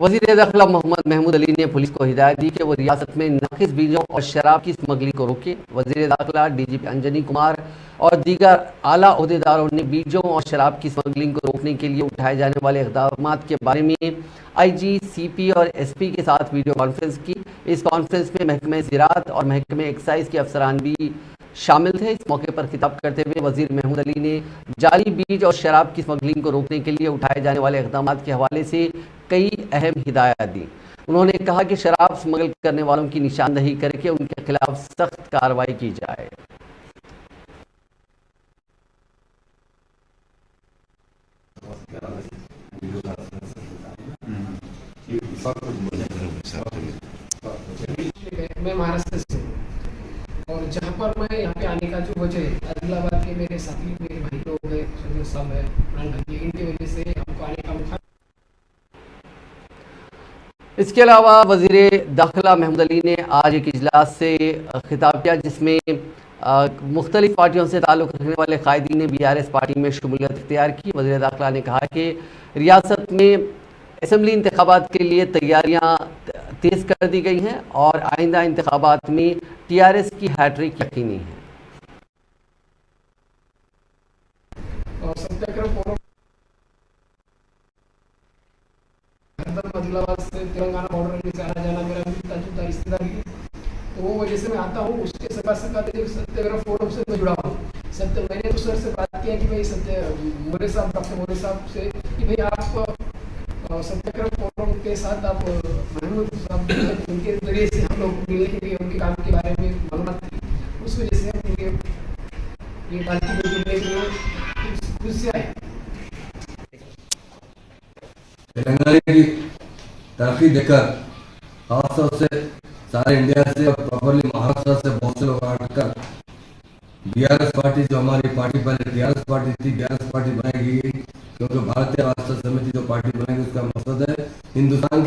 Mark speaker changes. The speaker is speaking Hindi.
Speaker 1: वज़ीर दाखिला मोहम्मद महमूद अली ने पुलिस को हिदायत दी कि वो रियासत में नाकिस बीजों और शराब की स्मगलिंग को रोके। वज़ीर दाखिला डीजीपी अंजनी कुमार और दीगर आला ओहदेदारों ने बीजों और शराब की स्मगलिंग को रोकने के लिए उठाए जाने वाले इक़दाम के बारे में IG, CP और SP के साथ वीडियो कॉन्फ्रेंस की। इस कॉन्फ्रेंस में महकमे ज़राअत और महकमे एक्साइज के अफसरान भी शामिल थे। इस मौके पर खिताब करते हुए वज़ीर महमूद अली ने जाली बीज और शराब की स्मगलिंग को रोकने के लिए उठाए जाने वाले इक़दाम के हवाले से कई अहम हिदायत दी। उन्होंने कहा कि शराब स्मगल करने वालों की निशानदही करके उनके खिलाफ सख्त कार्रवाई की जाए।
Speaker 2: मैं महाराष्ट्र से और जहाँ पर मैं यहाँ पे आने का जो वजह है, आदिलाबाद के मेरे साथी मेरे भाई लोग हैं, संजय साहब है, प्राण भाई, इनकी वजह से हमको आने का मौका।
Speaker 1: इसके अलावा वज़ीर दाखिला महमूद अली ने आज एक इजलास से खिताब किया जिसमें मुख्तलिफ पार्टियों से ताल्लुक़ रखने वाले कायदीन ने BRS पार्टी में शमूलियत इख्तियार की। वज़ीर दाखिला ने कहा कि रियासत में असम्बली इंतखाबात के लिए तैयारियां तेज़ कर दी गई हैं और आइंदा इंतखाबात में TRS की हैट्रिक यकीनी है।
Speaker 2: सत्याग्रह फोरम आदिलाबाद से तेलंगाना बॉर्डर से आना जाना मेरा मिलता जुलता रिश्तेदार है, तो वो वजह से मैं आता हूँ। उसके सका सत्याग्रह फोरम से मैं जुड़ा हूँ। मैंने तो सर से बात किया कि भाई मोरे साहब, डॉक्टर मोरे साहब से कि भाई आप सत्याग्रह फोरम के साथ आप महमूद साहब उनके जरिए से हम लोग मिलने के लिए उनके काम के बारे में मालूमात थी, उस वजह से हम ये पार्टी में जुड़ने के लिए खुद से आए।
Speaker 3: तेलंगाना की तरक्की देखकर खासतौर से सारे इंडिया से और प्रॉपरली महाराष्ट्र से बहुत से लोग आकर BRS पार्टी, जो हमारी पार्टी पहले TRS पार्टी थी, BRS पार्टी बनाई गई क्योंकि भारतीय राष्ट्र समिति जो पार्टी बनाई उसका मकसद है हिंदुस्तान के